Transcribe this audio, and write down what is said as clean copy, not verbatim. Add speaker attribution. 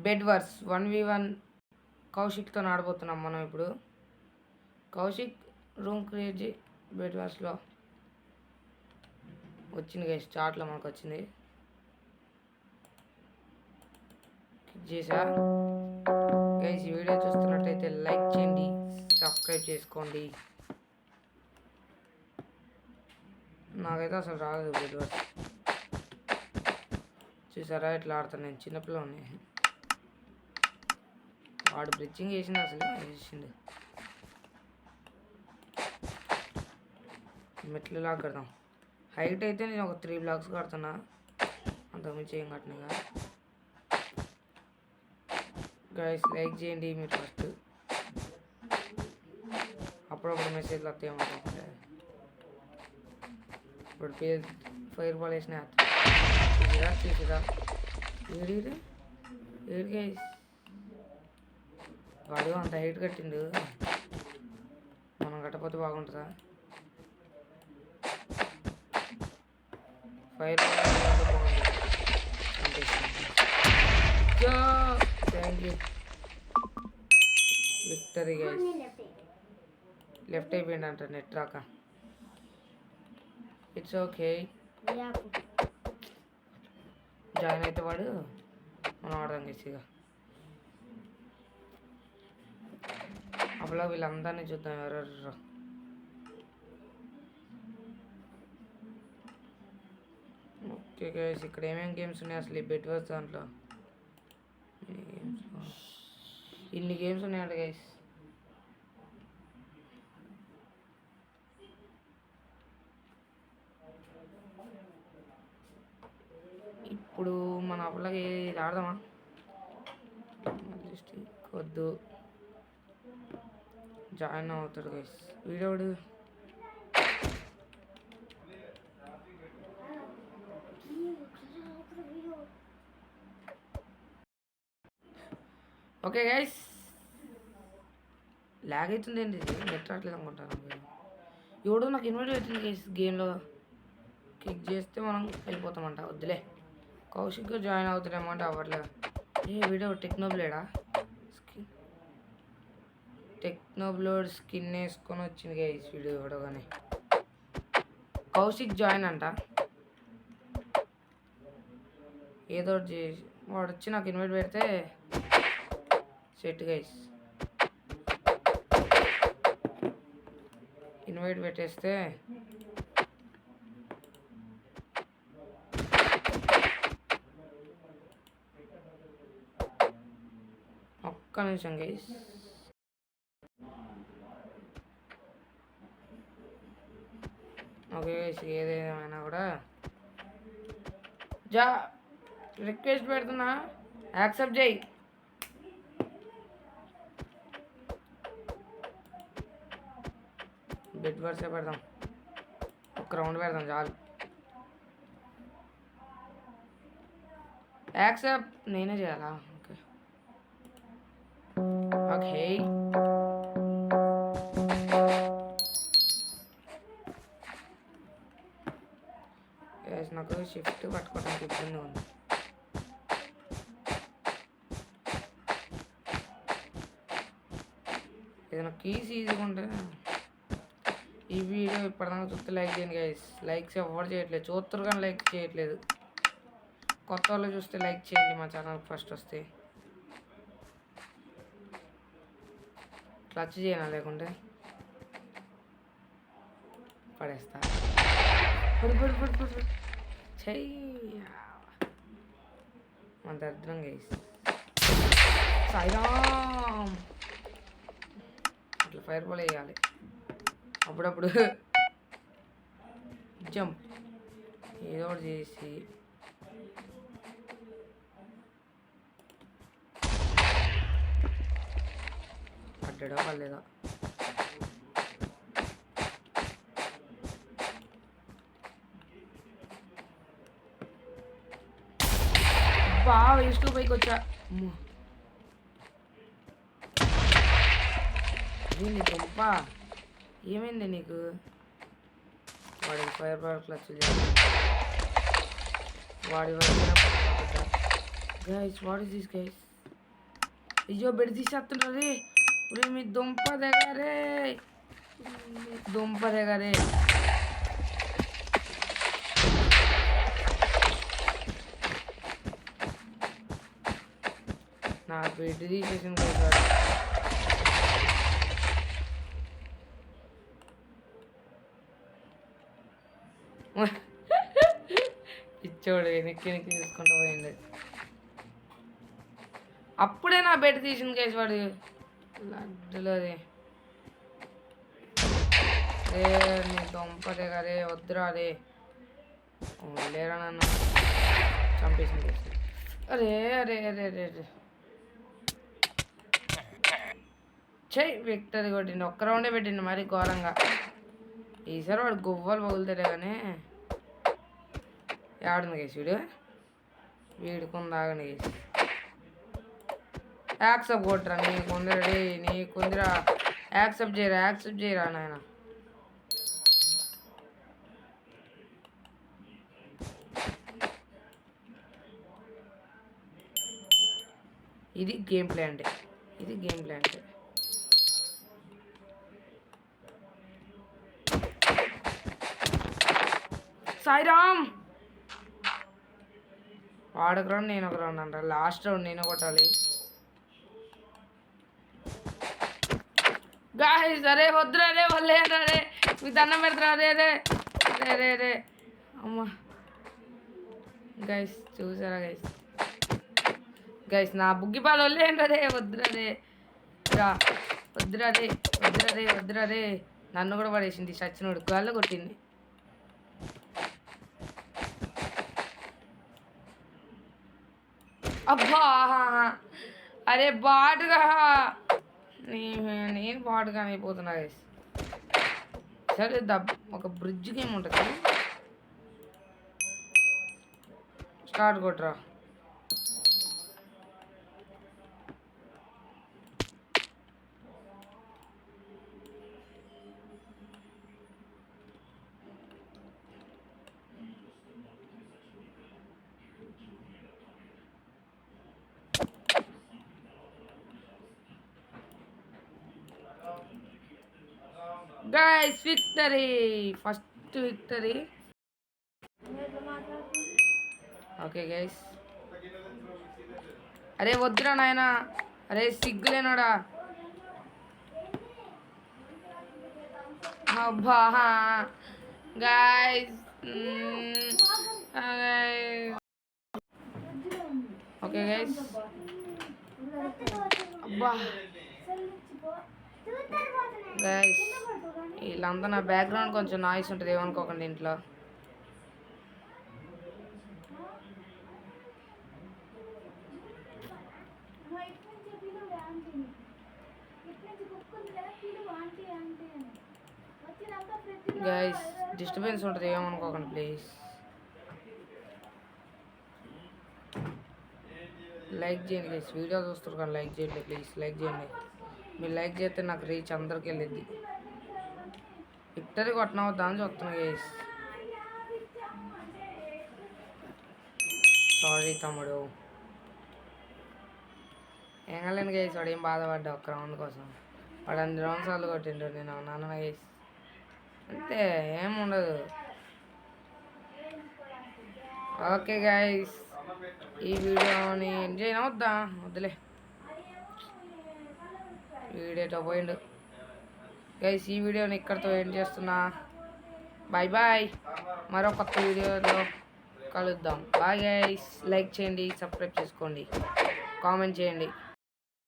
Speaker 1: Bed verse 1v1 కౌశిక్తో ఆడబోతున్నాం మనం ఇప్పుడు. Kaushik room create చేయి. బెడ్ వర్స్లో వచ్చింది గైస్, చాట్లో మనకు వచ్చింది. క్లిక్ చేసా గైస్. ఈ వీడియో చూస్తున్నట్టయితే లైక్ చేయండి, సబ్స్క్రైబ్ చేసుకోండి. నాకైతే అసలు రాదు బెడ్ వర్స్. చూసారా ఇట్లా ఆడతాను నేను, చిన్నపిల్ల ఉన్నాయి. వాడు బ్రిడ్జింగ్ వేసింది, అసలు వేసిండు. మెట్లు లాగా కడతాం. హైట్ అయితే నేను ఒక 3 బ్లాక్స్ కడుతున్నా, అంతకుమించి ఏం కట్టినగా. గైస్ లైక్ చేయండి మీరు ఫస్ట్, అప్పుడప్పుడు మెసేజ్లు వస్తాయేమో. ఇప్పుడు ఫైర్ బాల్ వేసిన చూసిరా ఏడు గైస్. వాడు అంత హైట్ కట్టిండు, మనం కట్టకపోతే బాగుంటుందా? ఫైర్ బాగుంది. Thank you. Victory guys. Left అయిపోయిందంట నెట్ రాక. It's okay. జాయిన్ అయితే వాడు మనం ఆడదాం గైస్. ఇక అప్పుడు వీళ్ళందరినీ చూద్దాం ఎవరెవరు. ఓకే గైస్, ఇక్కడ ఏమేమి గేమ్స్ ఉన్నాయి అసలు ఈ బెడ్ వర్స్ దాంట్లో? ఇన్ని గేమ్స్ ఉన్నాయంట గైస్. ఇప్పుడు మన అప్పలకి ఆడదామా? వద్దు, జాయిన్ అవుతాడు గైస్ వీడియోడు. ఓకే గైస్, ల్యాగ్ అవుతుంది ఏంటి, నెట్ రావట్లేదు అనుకుంటాను. ఎవడో నాకు ఇన్వైట్ అవుతుంది గైస్. గేమ్లో క్లిక్ చేస్తే మనం వెళ్ళిపోతామంట. వద్దులే, కౌశిక్ జాయిన్ అవుతాడేమో అంటే అవ్వట్లేదు. వీడియో టెక్నోబ్లేడా? టెక్నోబ్లోడ్ స్కిన్ వేసుకొని వచ్చింది గైస్ వీడియో ఎవడో కానీ. కౌశిక్ జాయిన్ అంట. ఏదో చేసి వాడు వచ్చి నాకు ఇన్వైట్ పెడితే సెట్ గైస్. ఇన్వైట్ పెట్టేస్తే ఒక్క నిమిషం గైస్. ఓకే గైస్, ఏదేమైనా కూడా రిక్వెస్ట్ పెడుతున్నా, యాక్సెప్ట్ చేయి. బెడ్ వర్సే పెడదాం, ఒక్క రౌండ్ పెడదాం చాలు. యాక్సెప్ట్ నేనే చేయాలా? Okay okay. నాకు షిఫ్ట్ పట్టుకోవడానికి ఇబ్బంది ఉంది. ఏదైనా కీస్ ఈజీగా ఉంటే. ఈ వీడియో ఇప్పటిదాకా చూస్తే లైక్ చేయండి గైస్. లైక్స్ ఎవరు చేయట్లేదు, చూస్తారు కానీ లైక్ చేయట్లేదు. కొత్త వాళ్ళు చూస్తే లైక్ చేయండి, మా ఛానల్ ఫస్ట్ వస్తే. క్లచ్ చేయనా లేకుంటే పడేస్తా. చెయ్యి మన దరిద్రం గైస్. సాయిరామ్, అట్లా ఫైర్ బాల్ వేయాలి అప్పుడప్పుడు. జంప్ ఏదో ఒకటి చేసి పడ్డాడో పడలేదా? బాగా వేస్ట్ పైకి వచ్చా. ఏంది గొప్ప, ఏమైంది నీకు? వాడికి ఫైర్ బాల్ క్లచ్ వాడి guys. What is this guys? అయ్యో బెడ్ తీసేస్తుంటారు ఇప్పుడు మీ దుంప దగ్గరే నా బెడ్ తీసేసింది కదా ఇచ్చోడు వెనక్కి తీసుకుంటూ పోయింది అప్పుడే నా బెడ్ తీసింది కేసు వాడు లడ్డులో అది నీ దొంపదే కదే వద్దురా అదే లేరా నన్ను చంపేసింది అరే అరే అరే అరే అరే చెయ్యి విక్టరీ కొట్టిండు ఒక్క రౌండే పెట్టిండు మరి ఘోరంగా ఈసారి వాడు గువ్వలు పగులుతాడే కానీ ఆడుంది కేసు వీడుకుందాగండి కేసు యాక్సెప్ట్ కొట్టరా నీకుందిరా యాక్సెప్ట్ చేయరా నాయన ఇది గేమ్ ప్లే అంటే సాయిరామ్ వాడొక రౌండ్ నేను ఒక రౌండ్ అంట లాస్ట్ రౌండ్ నేను కొట్టాలి గాయస్ అరే వద్దురా రే వల్లేరా రే మీకు దండం పెడతారా రే అమ్మా గైస్ చూసారా గైస్ నా బుగ్గిపాలు వల్లేంట రే వద్దురా రే నన్ను కూడా పడేసింది సచ్చినోడు గాల్లో కొట్టింది అబ్బా అరే బాటుగా నేను బాటుగా అయిపోతున్నా గైస్ సరే ఒక బ్రిడ్జ్ గేమ్ ఉంటుంది స్టార్ట్ కొట్టరా guys victory first victory okay guys అరే వద్దురా నాయన అరే సిగ్గులేనోడా అబ్బా గైస్ ఓకే గైస్ అబ్బా గైస్ వీళ్ళంతా నా బ్యాక్గ్రౌండ్ కొంచెం నాయిస్ ఉంటుంది ఏమనుకోకండి ఇంట్లో గైస్ డిస్టర్బెన్స్ ఉంటుంది ఏమనుకోకండి ప్లీజ్ లైక్ చేయండి గైస్ వీడియో చూస్తారు కానీ లైక్ చేయండి ప్లీజ్ లైక్ చేయండి మీరు లైక్ చేస్తే నాకు రీచ్ అందరికి వెళ్ళిద్ది విక్టరీ కొట్టన వద్దా అని చెప్తున్నా గైస్ సారీ తమ్ముడు ఏం కలేను గైస్ వాడు ఏం బాధపడ్డా ఒక్క రౌండ్ కోసం వాడు 2 రౌండ్స్ వాళ్ళు కొట్టిండు నేను నాన్న గైస్ అంతే ఏముండదు ఓకే గైస్ ఈ వీడియోని ఎంజాయ్ అవద్దా వద్దులే వీడియోతో పోయిండు గైస్ ఈ వీడియోని ఇక్కడితో ఎండ్ చేస్తున్నా బాయ్ మరో కొత్త వీడియోలో కలుద్దాం బాయ్ గైస్ లైక్ చేయండి సబ్స్క్రైబ్ చేసుకోండి కామెంట్ చేయండి